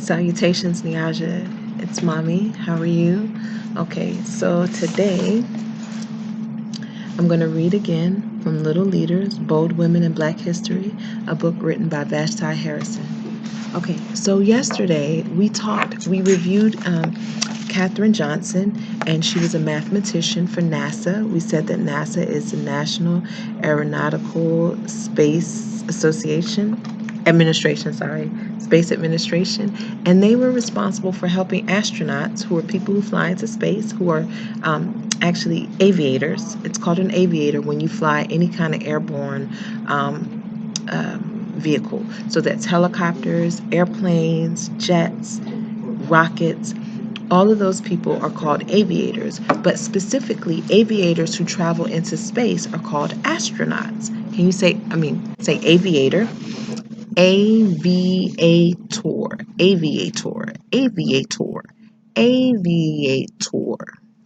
Salutations, Niaja. It's Mommy. How are you? Okay, so today I'm going to read again from Little Leaders, Bold Women in Black History, a book written by Vashti Harrison. Okay, so yesterday we reviewed Katherine Johnson, and she was a mathematician for NASA. We said that NASA is the National Aeronautical Space Administration, Space Administration, and they were responsible for helping astronauts, who are people who fly into space, who are actually aviators. It's called an aviator when you fly any kind of airborne vehicle. So that's helicopters, airplanes, jets, rockets. All of those people are called aviators, but specifically aviators who travel into space are called astronauts. Can you say aviator? Aviator, aviator, aviator, aviator.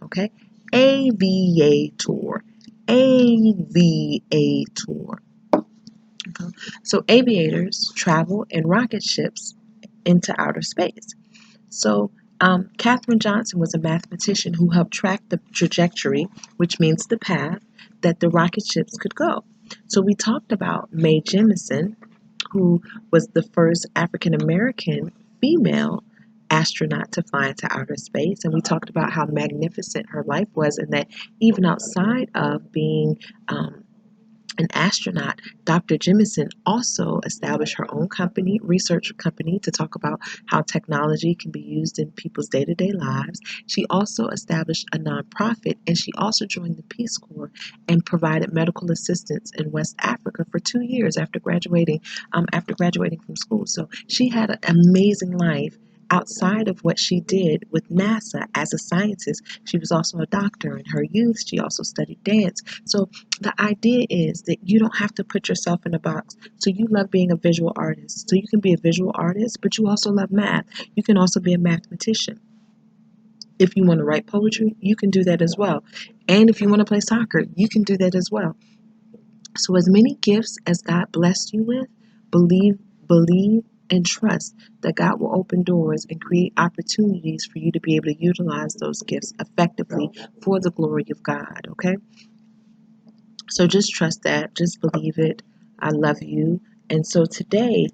Okay? Aviator, aviator. Okay? So aviators travel in rocket ships into outer space. So Katherine Johnson was a mathematician who helped track the trajectory, which means the path, that the rocket ships could go. So we talked about Mae Jemison, who was the first African American female astronaut to fly into outer space. And we talked about how magnificent her life was, and that even outside of being an astronaut, Dr. Jemison also established her own company, research company, to talk about how technology can be used in people's day-to-day lives. She also established a nonprofit, and she also joined the Peace Corps and provided medical assistance in West Africa for 2 years after graduating from school. So she had an amazing life outside of what she did with NASA as a scientist. She was also a doctor in her youth. She also studied dance. So the idea is that you don't have to put yourself in a box. So you love being a visual artist. So you can be a visual artist, but you also love math. You can also be a mathematician. If you want to write poetry, you can do that as well. And if you want to play soccer, you can do that as well. So as many gifts as God blessed you with, believe, and trust that God will open doors and create opportunities for you to be able to utilize those gifts effectively for the glory of God, okay? So just trust that, just believe it. I love you. And so today,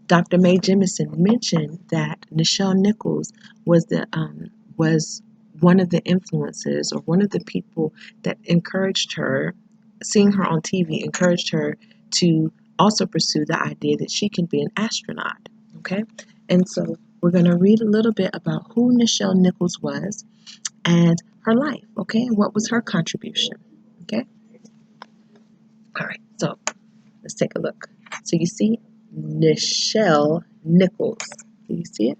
Dr. Mae Jemison mentioned that Nichelle Nichols was one of the influences, or one of the people that encouraged her. Seeing her on TV encouraged her to also pursue the idea that she can be an astronaut. Okay, and so we're going to read a little bit about who Nichelle Nichols was and her life. Okay, and what was her contribution. Okay. All right, so let's take a look. So you see Nichelle Nichols. Do you see it?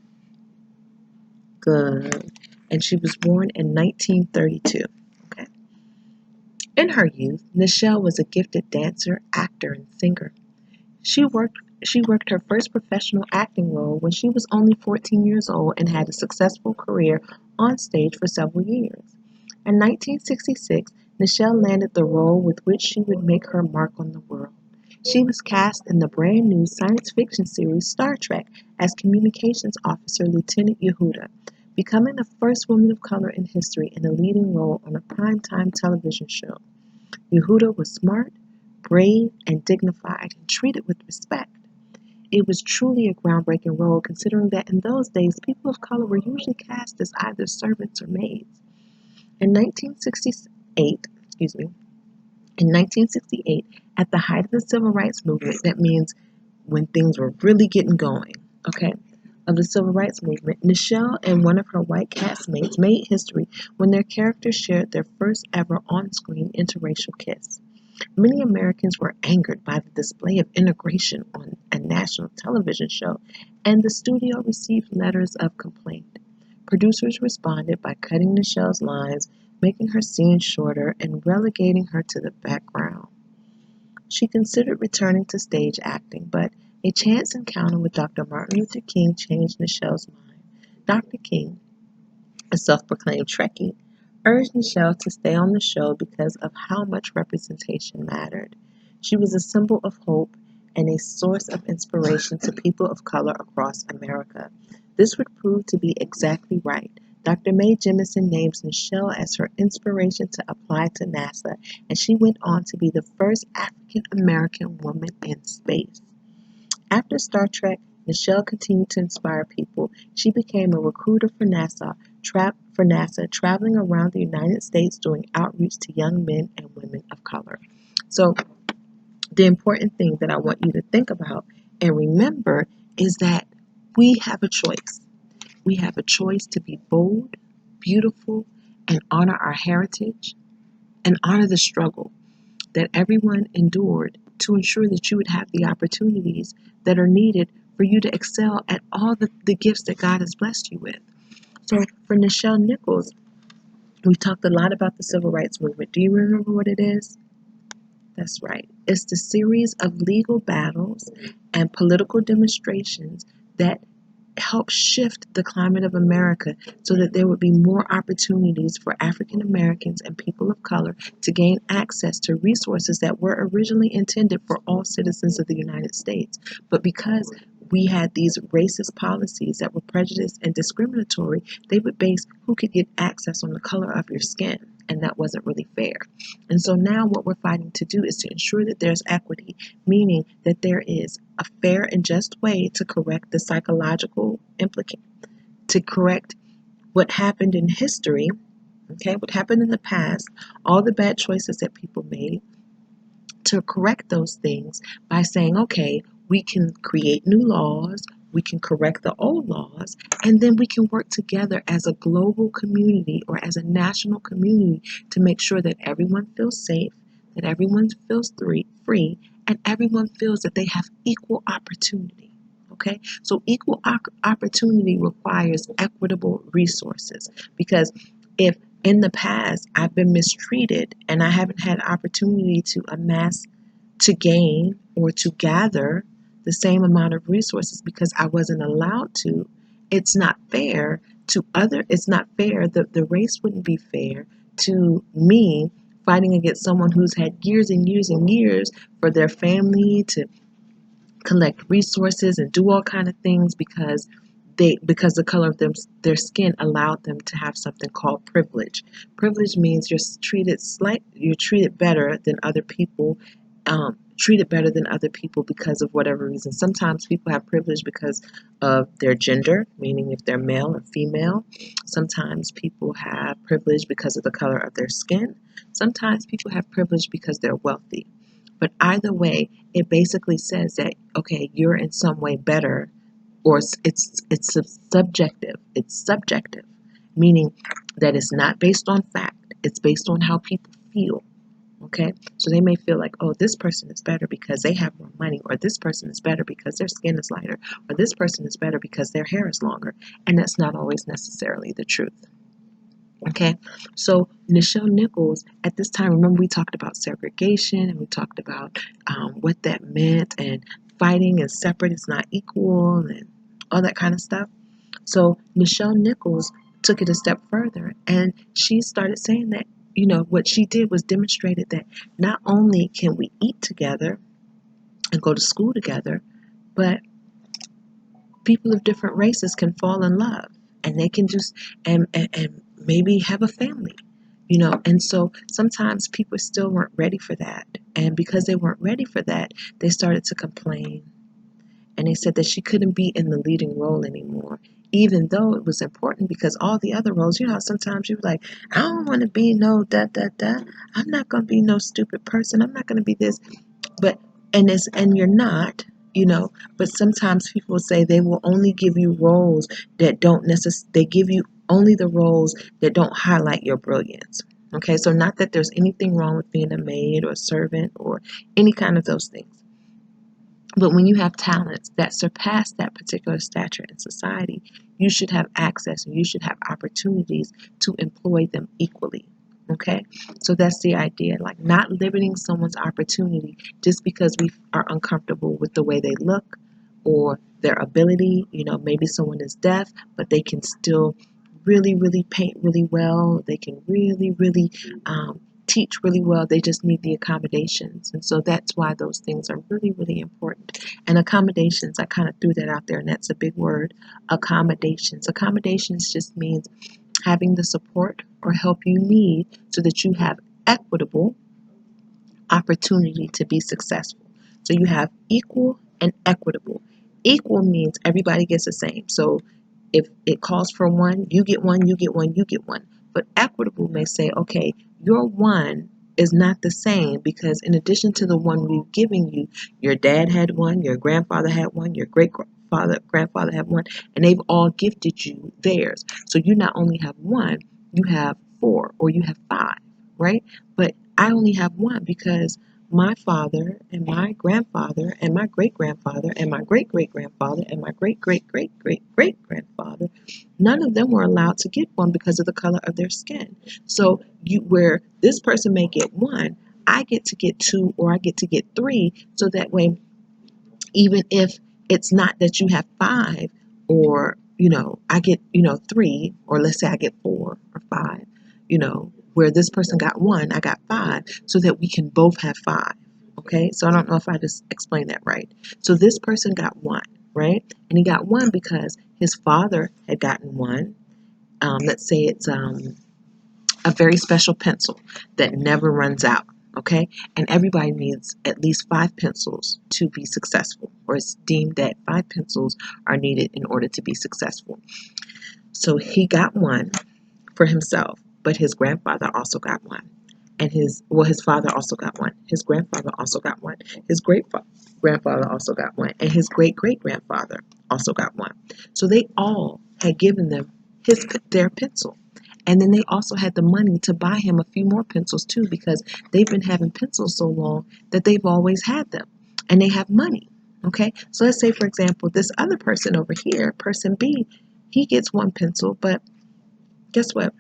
Good. And she was born in 1932. Okay. In her youth, Nichelle was a gifted dancer, actor, and singer. She worked her first professional acting role when she was only 14 years old and had a successful career on stage for several years. In 1966, Nichelle landed the role with which she would make her mark on the world. She was cast in the brand new science fiction series Star Trek as Communications Officer Lieutenant Yehuda, becoming the first woman of color in history in a leading role on a primetime television show. Yehuda was smart, brave, and dignified, and treated with respect. It was truly a groundbreaking role, considering that in those days people of color were usually cast as either servants or maids. In 1968, in 1968, at the height of the civil rights movement, that means when things were really getting going, okay, of the civil rights movement, Nichelle and one of her white castmates made history when their characters shared their first ever on-screen interracial kiss. Many Americans were angered by the display of integration on a national television show, and the studio received letters of complaint. Producers responded by cutting Nichelle's lines, making her scenes shorter, and relegating her to the background. She considered returning to stage acting, but a chance encounter with Dr. Martin Luther King changed Nichelle's mind. Dr. King, a self-proclaimed Trekkie, urged Nichelle to stay on the show because of how much representation mattered. She was a symbol of hope and a source of inspiration to people of color across America. This would prove to be exactly right. Dr. Mae Jemison names Nichelle as her inspiration to apply to NASA, and she went on to be the first African American woman in space. After Star Trek, Nichelle continued to inspire people. She became a recruiter for NASA, traveling around the United States doing outreach to young men and women of color. So, the important thing that I want you to think about and remember is that we have a choice. We have a choice to be bold, beautiful, and honor our heritage and honor the struggle that everyone endured to ensure that you would have the opportunities that are needed for you to excel at all the gifts that God has blessed you with. So for Nichelle Nichols, we talked a lot about the civil rights movement. Do you remember what it is? That's right. It's the series of legal battles and political demonstrations that help shift the climate of America so that there would be more opportunities for African Americans and people of color to gain access to resources that were originally intended for all citizens of the United States. But because we had these racist policies that were prejudiced and discriminatory, they would base who could get access on the color of your skin. And that wasn't really fair. And so now what we're fighting to do is to ensure that there's equity, meaning that there is a fair and just way to correct the psychological to correct what happened in history, okay, what happened in the past, all the bad choices that people made, to correct those things by saying, okay, we can create new laws, we can correct the old laws, and then we can work together as a global community or as a national community to make sure that everyone feels safe, that everyone feels free, and everyone feels that they have equal opportunity. Okay, so equal opportunity requires equitable resources, because if in the past I've been mistreated and I haven't had opportunity to amass, to gain, or to gather the same amount of resources because I wasn't allowed to, it's not fair it's not fair, the race wouldn't be fair to me fighting against someone who's had years and years and years for their family to collect resources and do all kind of things because the color of their skin allowed them to have something called privilege. Privilege means you're treated better than other people, because of whatever reason. Sometimes people have privilege because of their gender, meaning if they're male or female. Sometimes people have privilege because of the color of their skin. Sometimes people have privilege because they're wealthy. But either way, it basically says that, okay, you're in some way better, or it's subjective. It's subjective, meaning that it's not based on fact. It's based on how people feel. Okay, so they may feel like, oh, this person is better because they have more money, or this person is better because their skin is lighter, or this person is better because their hair is longer, and that's not always necessarily the truth. Okay, so Nichelle Nichols, at this time, remember we talked about segregation and we talked about what that meant, and fighting and separate is not equal and all that kind of stuff. So Nichelle Nichols took it a step further, and she started saying that, what she did was demonstrated that not only can we eat together and go to school together, but people of different races can fall in love, and they can just and maybe have a family, and so sometimes people still weren't ready for that, and because they weren't ready for that, they started to complain, and they said that she couldn't be in the leading role anymore, even though it was important, because all the other roles, sometimes you're like, I don't want to be no da. I'm not going to be no stupid person, I'm not going to be this. But and you're not, but sometimes people say they will only give you roles that don't necessarily, they give you only the roles that don't highlight your brilliance. Okay, so not that there's anything wrong with being a maid or a servant or any kind of those things. But when you have talents that surpass that particular stature in society, you should have access and you should have opportunities to employ them equally. Okay, so that's the idea, like not limiting someone's opportunity just because we are uncomfortable with the way they look or their ability. Maybe someone is deaf, but they can still really, really paint really well. They can really, really teach really well. They just need the accommodations. And so that's why those things are really, really important. And accommodations, I kind of threw that out there, and that's a big word. Accommodations. Accommodations just means having the support or help you need so that you have equitable opportunity to be successful. So you have equal and equitable. Equal means everybody gets the same. So if it calls for one, you get one, you get one, you get one. But equitable may say, okay, your one is not the same because in addition to the one we've given you, your dad had one, your grandfather had one, your grandfather had one, and they've all gifted you theirs. So you not only have one, you have four or you have five, right? But I only have one because my father and my grandfather and my great grandfather and my great great grandfather and my great great great great great grandfather, none of them were allowed to get one because of the color of their skin. So where this person may get one, I get to get two or I get to get three, so that way even if it's not that you have five or I get three, or let's say I get four or five, where this person got one, I got five, so that we can both have five. Okay, so I don't know if I just explained that right. So this person got one, right? And he got one because his father had gotten one. Let's say it's a very special pencil that never runs out. Okay, and everybody needs at least five pencils to be successful, or it's deemed that five pencils are needed in order to be successful. So he got one for himself, but his grandfather also got one. And his father also got one. His grandfather also got one. His great grandfather also got one. And his great great grandfather also got one. So they all had given them their pencil. And then they also had the money to buy him a few more pencils too, because they've been having pencils so long that they've always had them. And they have money. Okay? So let's say, for example, this other person over here, person B, he gets one pencil, but guess what?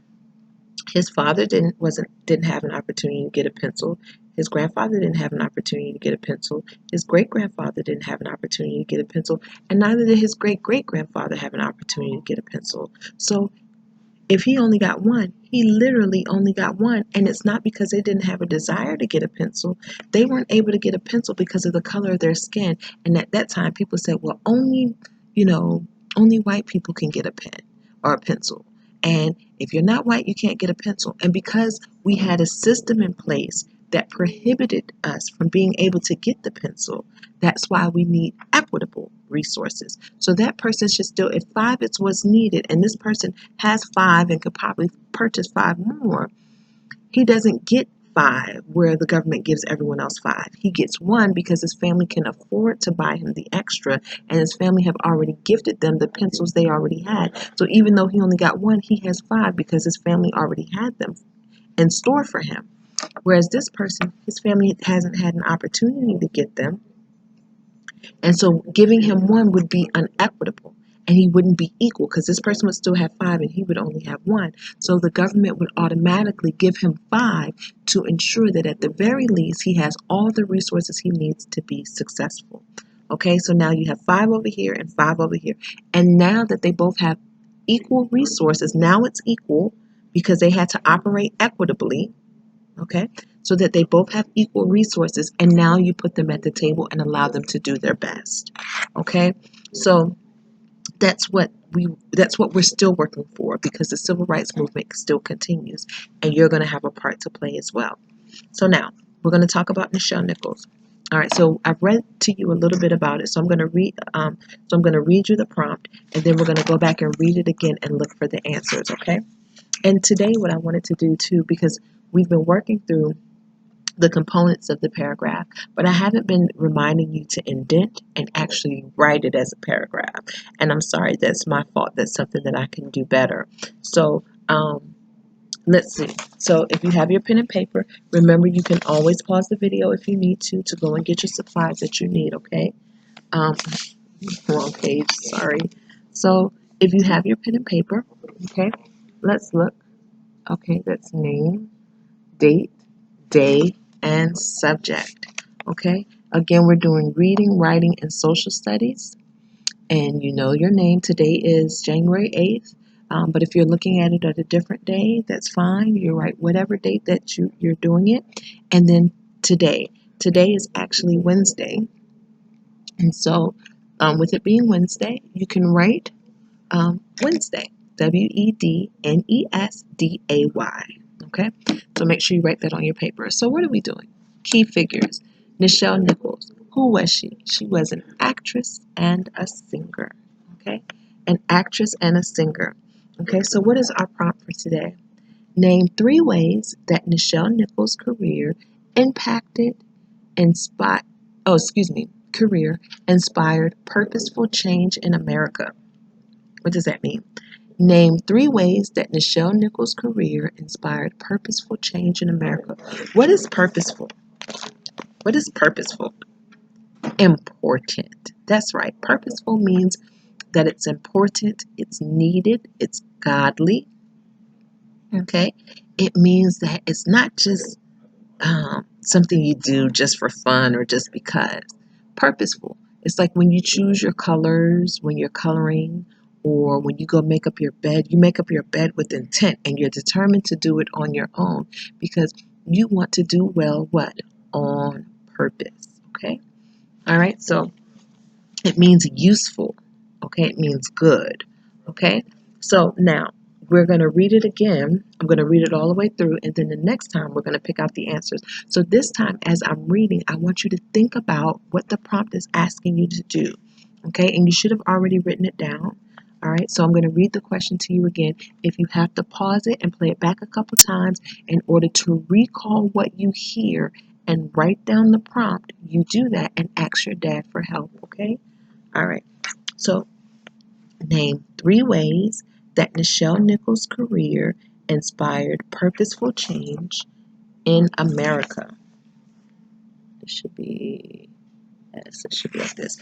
His father didn't have an opportunity to get a pencil. His grandfather didn't have an opportunity to get a pencil. His great grandfather didn't have an opportunity to get a pencil, and neither did his great great grandfather have an opportunity to get a pencil. So if he only got one, he literally only got one. And it's not because they didn't have a desire to get a pencil. They weren't able to get a pencil because of the color of their skin. And at that time, people said, well, only white people can get a pen or a pencil. And if you're not white, you can't get a pencil. And because we had a system in place that prohibited us from being able to get the pencil, that's why we need equitable resources. So that person should still, if five is what's needed, and this person has five and could probably purchase five more, he doesn't get five where the government gives everyone else five. He gets one because his family can afford to buy him the extra, and his family have already gifted them the pencils they already had. So even though he only got one, he has five because his family already had them in store for him. Whereas this person, his family hasn't had an opportunity to get them. And so giving him one would be unequitable, and he wouldn't be equal because this person would still have five and he would only have one. So the government would automatically give him five to ensure that at the very least he has all the resources he needs to be successful. Okay, so now you have five over here and five over here. And now that they both have equal resources, now it's equal because they had to operate equitably. Okay, so that they both have equal resources, and now you put them at the table and allow them to do their best. Okay, so that's what we're still working for, because the civil rights movement still continues, and you're going to have a part to play as well. So now we're going to talk about Nichelle Nichols. All right, so I've read to you a little bit about it, so I'm going to read you the prompt, and then we're going to go back and read it again and look for the answers. Okay. And today what I wanted to do too, because we've been working through the components of the paragraph, but I haven't been reminding you to indent and actually write it as a paragraph. And I'm sorry, that's my fault. That's something that I can do better. So let's see. So if you have your pen and paper, remember you can always pause the video if you need to go and get your supplies that you need, okay? Wrong page, sorry. So if you have your pen and paper, okay, let's look. Okay, that's name, date, day, and subject. Okay, again, we're doing reading, writing, and social studies. And you know your name. Today is January 8th. But if you're looking at it at a different day, that's fine. You write whatever date that you're doing it. And then today. Today is actually Wednesday. And so with it being Wednesday, you can write Wednesday. Wednesday. Okay? So make sure you write that on your paper. So what are we doing? Key figures. Nichelle Nichols. Who was she? She was an actress and a singer. Okay? An actress and a singer. Okay, so what is our prompt for today? Name 3 ways that Nichelle Nichols' career impacted, inspired, career inspired purposeful change in America. What does that mean? Name 3 ways that Nichelle Nichols' career inspired purposeful change in America. What is purposeful? What is purposeful? Important. That's right. Purposeful means that it's important, it's needed, it's godly. Okay? It means that it's not just something you do just for fun or just because. Purposeful. It's like when you choose your colors, when you're coloring, or when you go make up your bed, you make up your bed with intent and you're determined to do it on your own because you want to do well what? On purpose. Okay? All right, so it means useful. Okay, it means good. Okay, so now we're going to read it again. I'm going to read it all the way through, and then the next time we're going to pick out the answers. So this time, as I'm reading, I want you to think about what the prompt is asking you to do. Okay, and you should have already written it down. All right, so I'm going to read the question to you again. If you have to pause it and play it back a couple times in order to recall what you hear and write down the prompt, you do that and ask your dad for help, okay? All right, so name 3 ways that Nichelle Nichols' career inspired purposeful change in America. It should be, yes, it should be like this.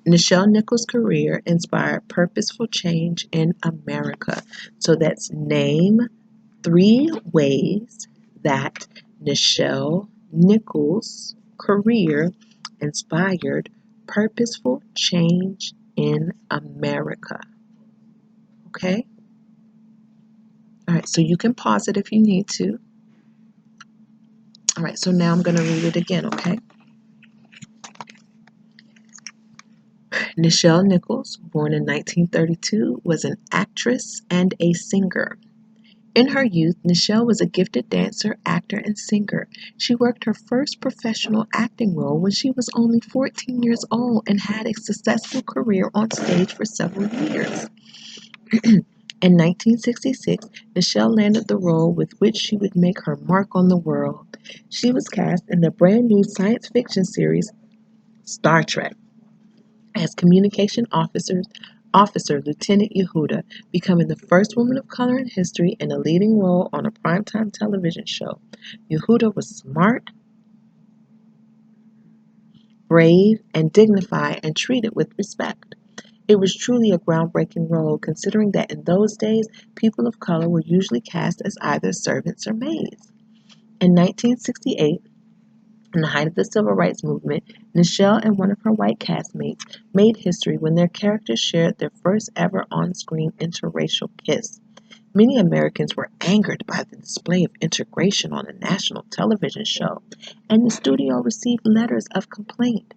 Nichelle Nichols' career inspired purposeful change in America. So that's name 3 ways that Nichelle Nichols' career inspired purposeful change in America. Okay? All right, so you can pause it if you need to. All right, so now I'm going to read it again, okay? Nichelle Nichols, born in 1932, was an actress and a singer. In her youth, Nichelle was a gifted dancer, actor, and singer. She worked her first professional acting role when she was only 14 years old and had a successful career on stage for several years. In 1966, Nichelle landed the role with which she would make her mark on the world. She was cast in the brand new science fiction series Star Trek as communication officer Lieutenant Yehuda, becoming the first woman of color in history in a leading role on a primetime television show. Yehuda was smart, brave, and dignified and treated with respect. It was truly a groundbreaking role considering that in those days, people of color were usually cast as either servants or maids. In 1968, in the height of the Civil Rights Movement, Nichelle and one of her white castmates made history when their characters shared their first ever on-screen interracial kiss. Many Americans were angered by the display of integration on a national television show, and the studio received letters of complaint.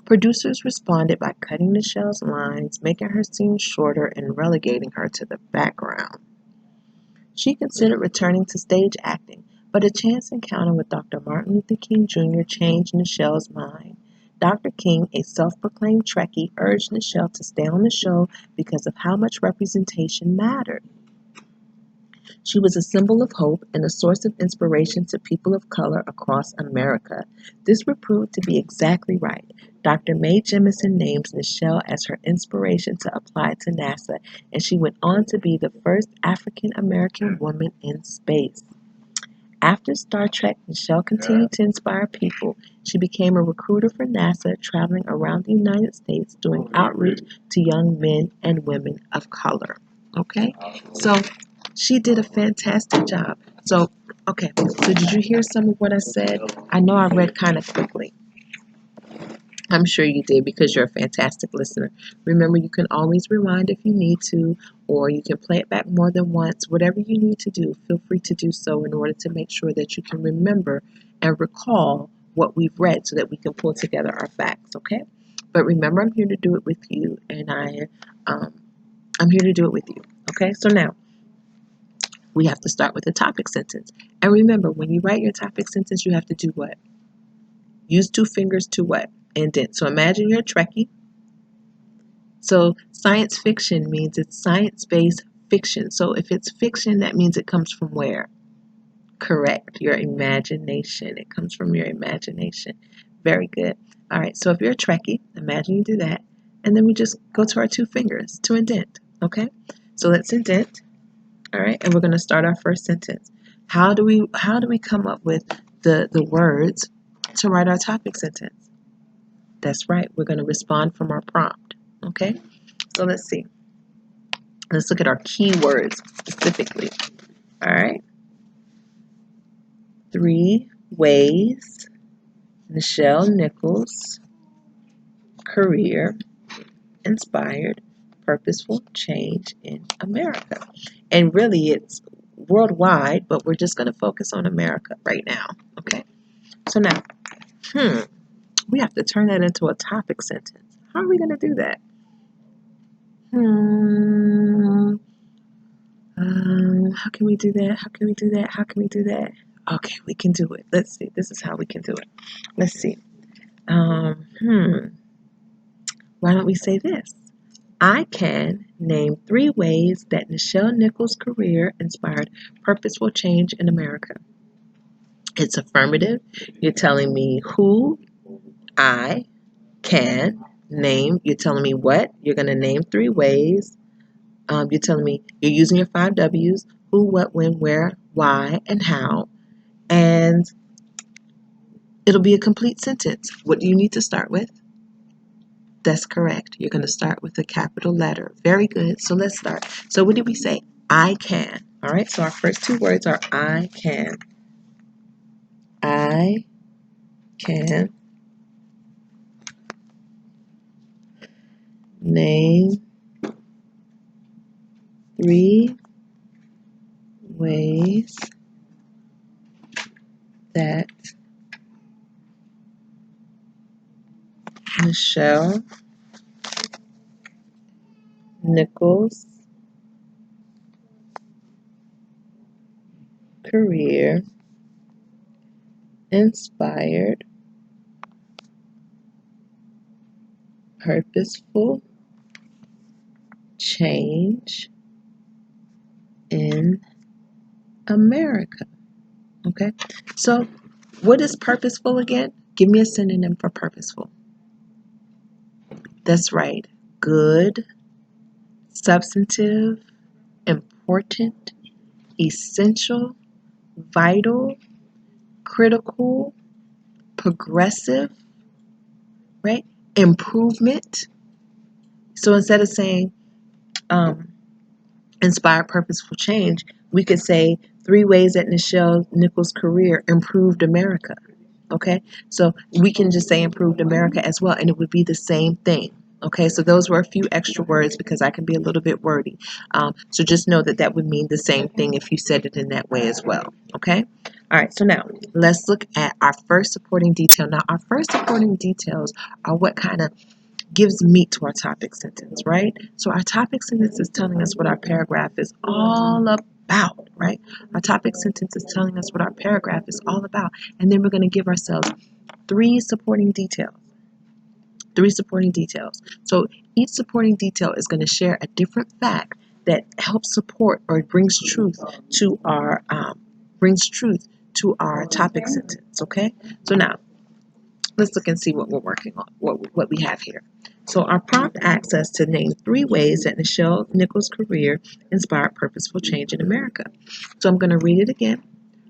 Producers responded by cutting Nichelle's lines, making her scenes shorter, and relegating her to the background. She considered returning to stage acting, but a chance encounter with Dr. Martin Luther King Jr. changed Nichelle's mind. Dr. King, a self-proclaimed Trekkie, urged Nichelle to stay on the show because of how much representation mattered. She was a symbol of hope and a source of inspiration to people of color across America. This would prove to be exactly right. Dr. Mae Jemison names Nichelle as her inspiration to apply to NASA, and she went on to be the first African American woman in space. After Star Trek, Nichelle continued to inspire people. She became a recruiter for NASA, traveling around the United States doing outreach to young men and women of color. Okay? So she did a fantastic job. So did you hear some of what I said? I know I read kind of quickly. I'm sure you did because you're a fantastic listener. Remember, you can always rewind if you need to, or you can play it back more than once. Whatever you need to do, feel free to do so in order to make sure that you can remember and recall what we've read so that we can pull together our facts, okay? But remember, I'm here to do it with you, and I'm here to do it with you, okay? So now, we have to start with a topic sentence. And remember, when you write your topic sentence, you have to do what? Use two fingers to what? Indent. So imagine you're a Trekkie. So science fiction means it's science-based fiction. So if it's fiction, that means it comes from where? Correct. Your imagination. It comes from your imagination. Very good. All right. So if you're a Trekkie, imagine you do that. And then we just go to our two fingers to indent. Okay. So let's indent. All right. And we're going to start our first sentence. How do we come up with the words to write our topic sentence? That's right. We're going to respond from our prompt. Okay. So let's see. Let's look at our keywords specifically. All right. 3 ways Nichelle Nichols' career inspired purposeful change in America. And really, it's worldwide, but we're just going to focus on America right now. Okay. So now, we have to turn that into a topic sentence. How are we going to do that? How can we do that? How can we do that? How can we do that? Okay, we can do it. Let's see. This is how we can do it. Let's see. Why don't we say this? I can name 3 ways that Nichelle Nichols' career inspired purposeful change in America. It's affirmative. You're telling me who I can name. You're telling me what. You're going to name 3 ways. You're telling me you're using your 5 W's: who, what, when, where, why, and how. And it'll be a complete sentence. What do you need to start with? That's correct. You're going to start with a capital letter. Very good. So let's start. So what did we say? I can. All right. So our first 2 words are I can. I can name 3 ways that Nichelle Nichols' career inspired purposeful change in America. Okay. So what is purposeful again? Give me a synonym for purposeful. That's right. Good, substantive, important, essential, vital, critical, progressive, right? Improvement. So instead of saying inspire purposeful change, we could say 3 ways that Nichelle Nichols' career improved America. Okay, so we can just say improved America as well, and it would be the same thing. Okay, so those were a few extra words because I can be a little bit wordy. So just know that that would mean the same thing if you said it in that way as well. Okay, all right, so now let's look at our first supporting detail. Now, our first supporting details are what kind of gives meat to our topic sentence, right? So our topic sentence is telling us what our paragraph is all about, right? Our topic sentence is telling us what our paragraph is all about. And then we're going to give ourselves 3 supporting details. 3 supporting details. So each supporting detail is going to share a different fact that helps support or brings truth to our topic sentence, okay? So now let's look and see what we're working on, what we have here. So our prompt asks us to name 3 ways that Nichelle Nichols' career inspired purposeful change in America. So I'm going to read it again.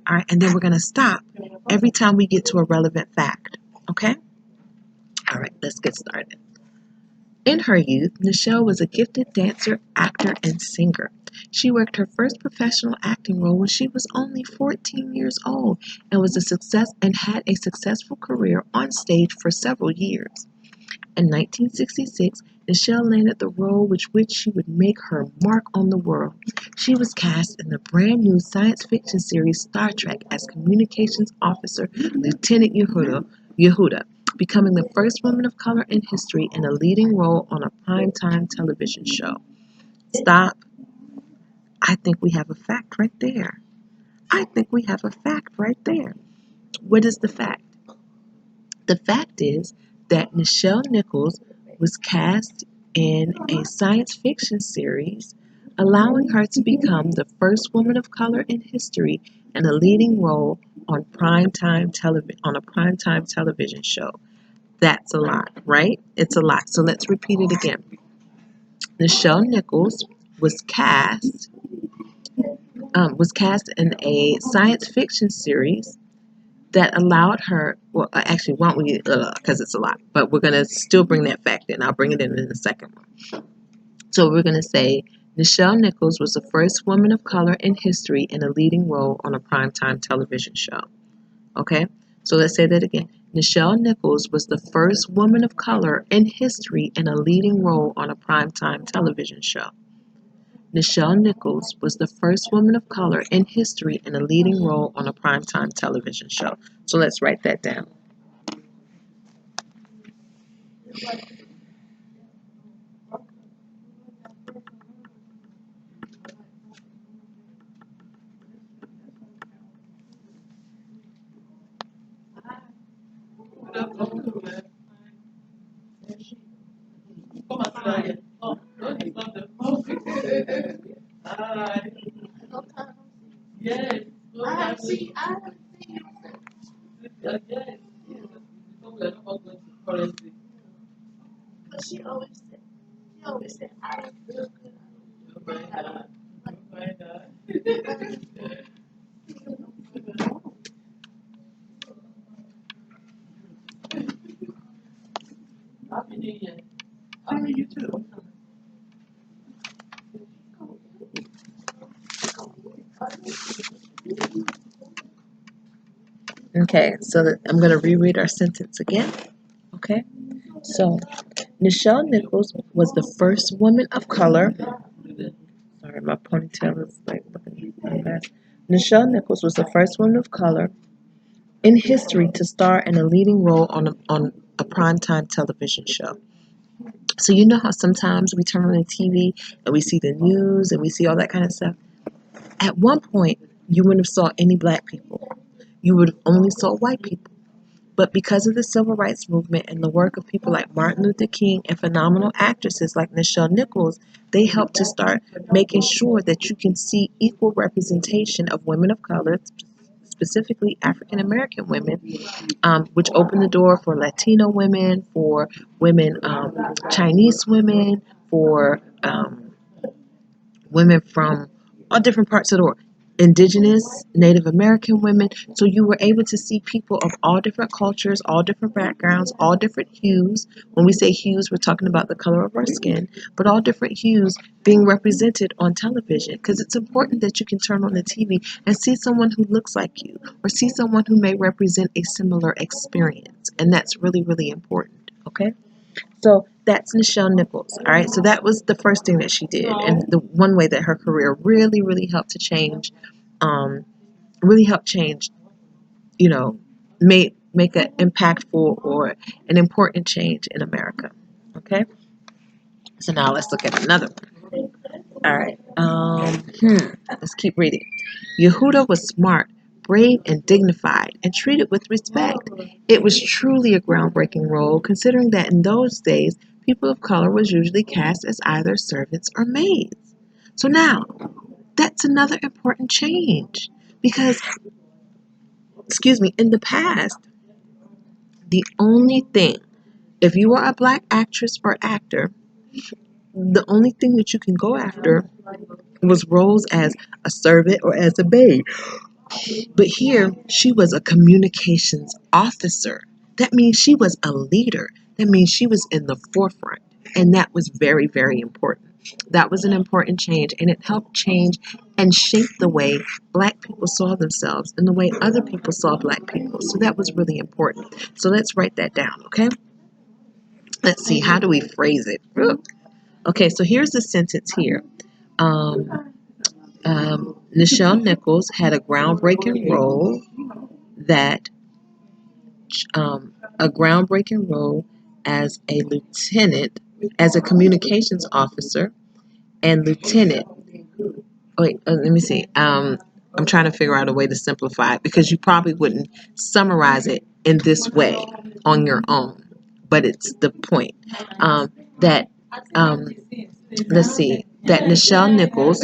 All right, and then we're going to stop every time we get to a relevant fact. Okay? All right, let's get started. In her youth, Nichelle was a gifted dancer, actor, and singer. She worked her first professional acting role when she was only 14 years old and was a success and had a successful career on stage for several years. In 1966, Nichelle landed the role with which she would make her mark on the world. She was cast in the brand new science fiction series Star Trek as Communications Officer Lieutenant Yehuda, becoming the first woman of color in history in a leading role on a primetime television show. Stop. I think we have a fact right there. I think we have a fact right there. What is the fact? The fact is that Nichelle Nichols was cast in a science fiction series, allowing her to become the first woman of color in history in a leading role on a primetime television show. That's a lot, right? It's a lot. So let's repeat it again. Nichelle Nichols was cast in a science fiction series that allowed her, well, actually, why don't we, because it's a lot, but we're going to still bring that fact in. I'll bring it in the second one. So we're going to say Nichelle Nichols was the first woman of color in history in a leading role on a primetime television show. Okay? So let's say that again. Nichelle Nichols was the first woman of color in history in a leading role on a primetime television show. Nichelle Nichols was the first woman of color in history in a leading role on a primetime television show. So let's write that down. Okay, so I'm going to reread our sentence again. Okay, so Nichelle Nichols was the first woman of color. Sorry, my ponytail is like looking a mess. Nichelle Nichols was the first woman of color in history to star in a leading role on a primetime television show. So you know how sometimes we turn on the TV and we see the news and we see all that kind of stuff. At one point, you wouldn't have saw any black people. You would have only saw white people. But because of the civil rights movement and the work of people like Martin Luther King and phenomenal actresses like Nichelle Nichols, they helped to start making sure that you can see equal representation of women of color, specifically African American women, which opened the door for Latino women, for women, Chinese women, for women from all different parts of the world, indigenous, Native American women. So you were able to see people of all different cultures, all different backgrounds, all different hues. When we say hues, we're talking about the color of our skin, but all different hues being represented on television, because it's important that you can turn on the TV and see someone who looks like you or see someone who may represent a similar experience. And that's really, really important. Okay? So that's Nichelle Nichols. All right. So that was the first thing that she did, and the one way that her career really, really helped to change, um, really helped change. You know, make an impactful or an important change in America. Okay. So now let's look at another one. All right. Let's keep reading. Yehuda was smart, brave, and dignified, and treated with respect. It was truly a groundbreaking role, considering that in those days, people of color was usually cast as either servants or maids. So now, that's another important change, because, excuse me, in the past, the only thing, if you are a black actress or actor, the only thing that you can go after was roles as a servant or as a maid. But here, she was a communications officer. That means she was a leader. That means she was in the forefront. And that was very, very important. That was an important change, and it helped change and shape the way black people saw themselves and the way other people saw black people. So that was really important. So let's write that down, okay? Let's see, how do we phrase it? Okay, so here's the sentence here. Um, Nichelle Nichols had that a groundbreaking role as a lieutenant, as a communications officer and lieutenant. Wait, let me see. I'm trying to figure out a way to simplify it because you probably wouldn't summarize it in this way on your own, but it's the point that let's see, that Nichelle Nichols.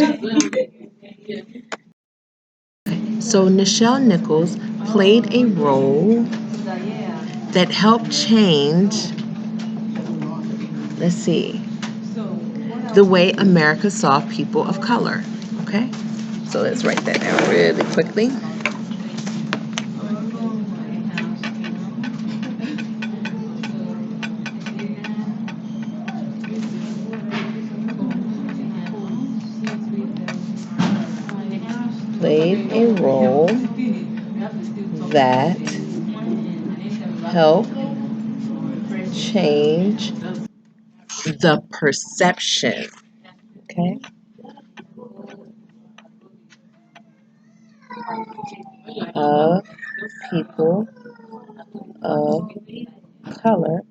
So Nichelle Nichols played a role that helped change, let's see, the way America saw people of color. Okay, so let's write that down really quickly. Played a role that helped change the perception, okay, of people of color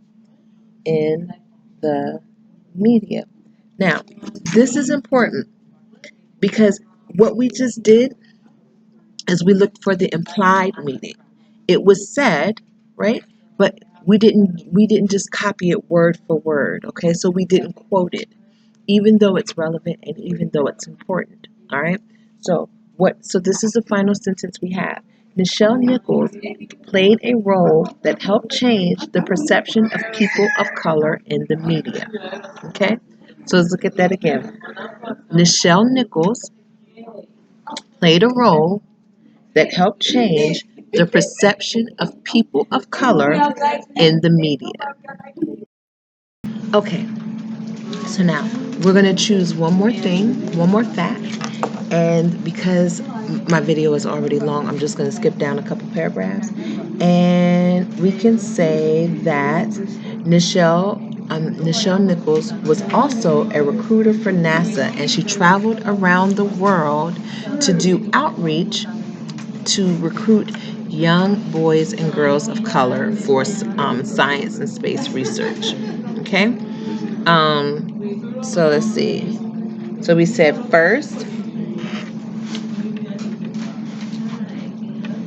in the media. Now, this is important because what we just did is we looked for the implied meaning. It was said, right? But we didn't just copy it word for word, okay? So we didn't quote it, even though it's relevant and even though it's important. All right. So this is the final sentence we have. Nichelle Nichols played a role that helped change the perception of people of color in the media. Okay? So let's look at that again. Nichelle Nichols played a role that helped change the perception of people of color in the media. Okay, so now we're going to choose one more thing, one more fact, and because my video is already long, I'm just going to skip down a couple paragraphs, and we can say that Nichelle Nichols was also a recruiter for NASA, and she traveled around the world to do outreach to recruit young boys and girls of color for science and space research. Okay, so let's see. So we said first,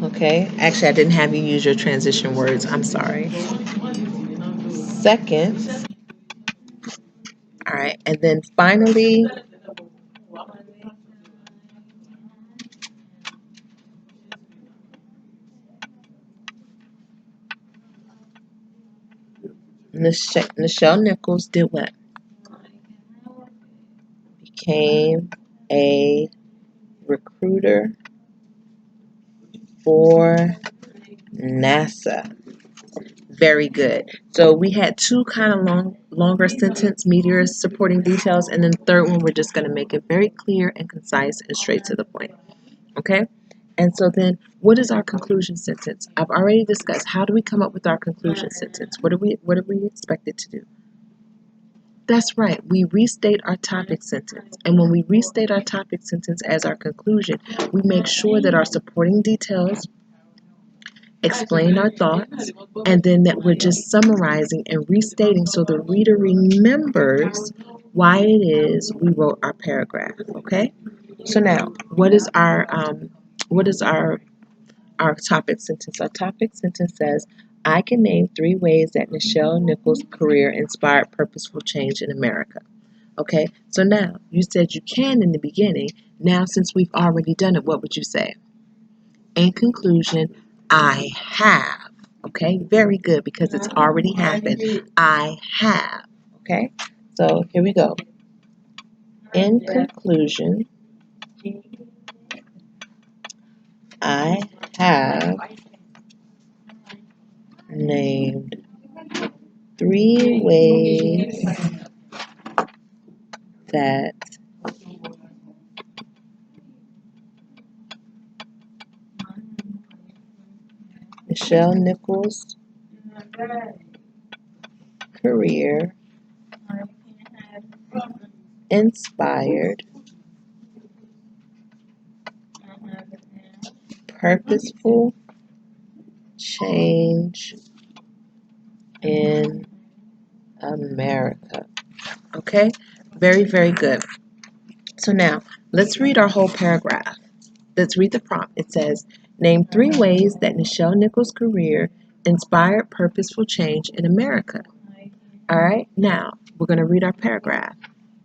okay. Actually, I didn't have you use your transition words. I'm sorry. Second, all right, and then finally, Nichelle Nichols did what? Became a recruiter for NASA. Very good. So we had two kind of longer sentence, meteors, supporting details, and then the third one we're just going to make it very clear and concise and straight to the point. Okay? And so then, what is our conclusion sentence? I've already discussed. How do we come up with our conclusion sentence? What are we expected to do? That's right. We restate our topic sentence. And when we restate our topic sentence as our conclusion, we make sure that our supporting details explain our thoughts, and then that we're just summarizing and restating so the reader remembers why it is we wrote our paragraph. Okay. So now, what is our topic sentence? Our topic sentence says, "I can name 3 ways that Nichelle Nichols' career inspired purposeful change in America." Okay. So now you said you can in the beginning. Now, since we've already done it, what would you say? In conclusion, I have. Okay, very good because it's already happened. I have. Okay, so here we go. In conclusion, I have named 3 ways that Nichelle Nichols' career inspired purposeful change in America. Okay? Very, very good. So now, let's read our whole paragraph. Let's read the prompt. It says, name 3 ways that Nichelle Nichols' career inspired purposeful change in America. All right, now we're going to read our paragraph.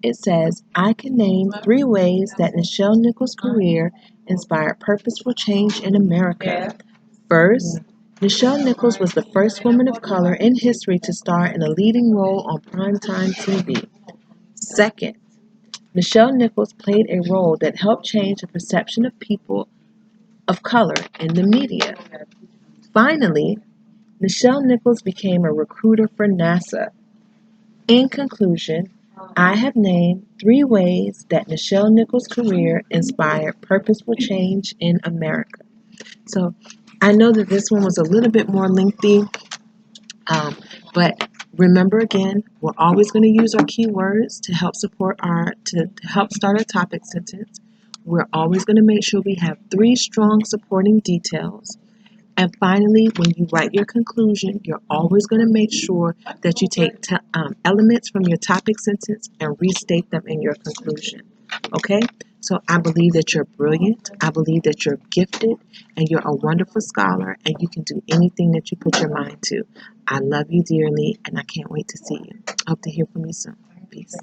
It says, I can name 3 ways that Nichelle Nichols' career inspired purposeful change in America. First, Nichelle Nichols was the first woman of color in history to star in a leading role on primetime TV. Second, Nichelle Nichols played a role that helped change the perception of people of color in the media. Finally, Nichelle Nichols became a recruiter for NASA. In conclusion, I have named 3 ways that Nichelle Nichols' career inspired purposeful change in America. So I know that this one was a little bit more lengthy, but remember again, we're always going to use our keywords to help support to help start a topic sentence. We're always going to make sure we have 3 strong supporting details. And finally, when you write your conclusion, you're always going to make sure that you take elements from your topic sentence and restate them in your conclusion. Okay? So I believe that you're brilliant. I believe that you're gifted and you're a wonderful scholar and you can do anything that you put your mind to. I love you dearly and I can't wait to see you. Hope to hear from you soon. Peace.